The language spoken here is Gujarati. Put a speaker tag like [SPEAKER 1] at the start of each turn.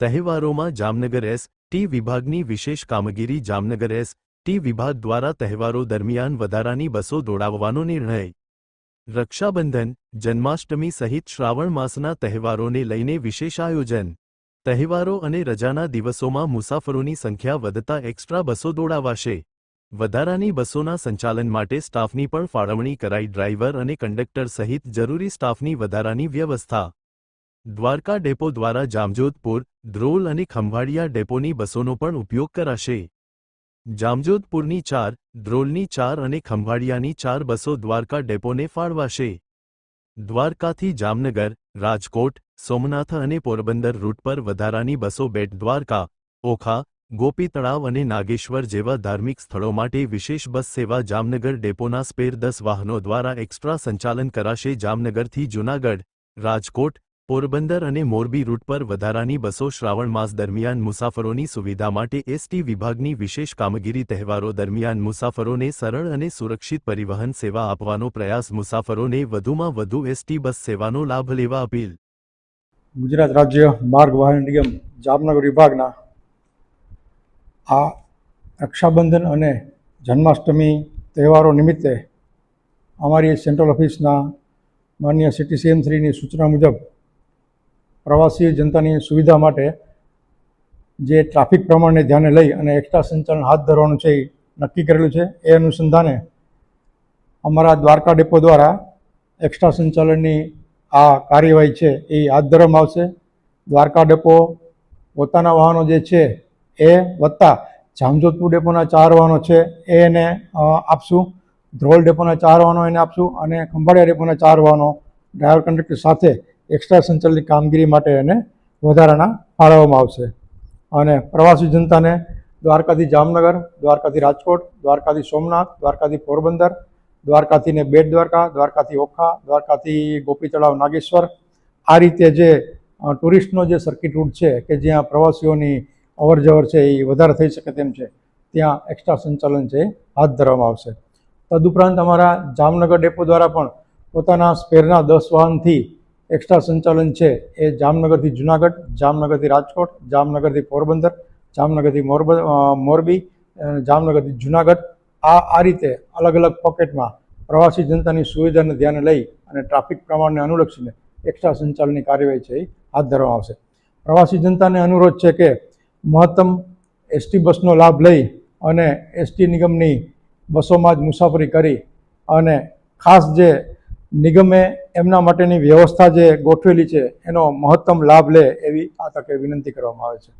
[SPEAKER 1] તહેવારોમાં જામનગર એસ.ટી વિભાગની વિશેષ કામગીરી જામનગર એસ.ટી વિભાગ દ્વારા તહેવારો દરમિયાન વધારાની બસો દોડાવવાનો નિર્ણય રક્ષાબંધન, જન્માષ્ટમી સહિત શ્રાવણ માસના તહેવારોને લઈને વિશેષ આયોજન તહેવારો અને રજાના દિવસોમાં મુસાફરોની સંખ્યા વધતા એક્સ્ટ્રા બસો દોડાવાશે વધારાની બસોના સંચાલન માટે સ્ટાફની પણ ફાળવણી કરાઈ ડ્રાઈવર અને કંડક્ટર સહિત જરૂરી સ્ટાફની વધારાની વ્યવસ્થા દ્વારકા ડેપો દ્વારા જામજોધપુર, ધ્રોલ અને ખંભાળિયા ડેપોની બસોનો પણ ઉપયોગ કરાશે જામજોધપુરની 4, ધ્રોલની 4 અને ખંભાળિયાની 4 બસો દ્વારકા ડેપોને ફાળવાશે દ્વારકાથી જામનગર, રાજકોટ, સોમનાથ અને પોરબંદર રૂટ પર વધારાની બસો બેટ દ્વારકા, ઓખા, ગોપી તળાવ અને નાગેશ્વર જેવા ધાર્મિક સ્થળો માટે વિશેષ બસ સેવા જામનગર ડેપોના સ્પેર 10 વાહનો દ્વારા એક્સ્ટ્રા સંચાલન કરાશે જામનગરથી જૂનાગઢ, રાજકોટ, પોરબંદર અને મોરબી રૂટ પર વધારાની બસો શ્રાવણ માસ દરમિયાન મુસાફરોની સુવિધા માટે એસ.ટી વિભાગની વિશેષ કામગીરી તહેવારો દરમિયાન મુસાફરોને સરળ અને સુરક્ષિત પરિવહન સેવા આપવાનો પ્રયાસ મુસાફરોને વધુમાં વધુ એસ.ટી બસ સેવાનો લાભ લેવા અપીલ
[SPEAKER 2] ગુજરાત રાજ્ય માર્ગ વાહન નિગમ જામનગર વિભાગના આ રક્ષાબંધન અને જન્માષ્ટમી તહેવારો નિમિત્તે અમારી સેન્ટ્રલ ઓફિસના માનનીય સિટી સીએમ શ્રીની સૂચના મુજબ પ્રવાસી જનતાની સુવિધા માટે જે ટ્રાફિક પ્રમાણને ધ્યાને લઈ અને એક્સ્ટ્રા સંચાલન હાથ ધરવાનું છે એ નક્કી કરેલું છે. એ અનુસંધાને અમારા દ્વારકા ડેપો દ્વારા એક્સ્ટ્રા સંચાલનની આ કાર્યવાહી છે એ હાથ ધરવામાં આવશે. દ્વારકા ડેપો પોતાના વાહનો જે છે એ વત્તા જામજોધપુર ડેપોના 4 વાહનો છે એને આપશું, ધ્રોલ ડેપોના 4 વાહનો એને આપશું અને ખંભાળિયા ડેપોના 4 વાહનો ડ્રાઈવર કંડક્ટર સાથે એક્સ્ટ્રા સંચાલનની કામગીરી માટે એને વધારાના ફાળવવામાં આવશે. અને પ્રવાસી જનતાને દ્વારકાથી જામનગર, દ્વારકાથી રાજકોટ, દ્વારકાથી સોમનાથ, દ્વારકાથી પોરબંદર, દ્વારકાથી ને બેટ દ્વારકા, દ્વારકાથી ઓખા, દ્વારકાથી ગોપી તળાવ, નાગેશ્વર આ રીતે જે ટુરિસ્ટનો જે સર્કિટ રૂટ છે કે જ્યાં પ્રવાસીઓની અવરજવર છે એ વધારે થઈ શકે તેમ છે ત્યાં એક્સ્ટ્રા સંચાલન છે હાથ ધરવામાં આવશે. તદુપરાંત અમારા જામનગર ડેપો દ્વારા પણ પોતાના સ્પેરના 10 વાહનથી એક્સ્ટ્રા સંચાલન છે એ જામનગરથી જૂનાગઢ, જામનગરથી રાજકોટ, જામનગરથી પોરબંદર, જામનગરથી મોરબી, જામનગરથી જૂનાગઢ આ રીતે અલગ અલગ પોકેટમાં પ્રવાસી જનતાની સુવિધાને ધ્યાને લઈ અને ટ્રાફિક પ્રમાણને અનુલક્ષીને એક્સ્ટ્રા સંચાલનની કાર્યવાહી છે એ હાથ ધરવામાં આવશે. પ્રવાસી જનતાને અનુરોધ છે કે મહત્તમ એસ.ટી બસનો લાભ લઈ અને એસ.ટી નિગમની બસોમાં જ મુસાફરી કરી અને ખાસ જે નિગમે એમના માટેની વ્યવસ્થા જે ગોઠવેલી છે એનો મહત્તમ લાભ લે એવી આ તકે વિનંતી કરવામાં આવે છે.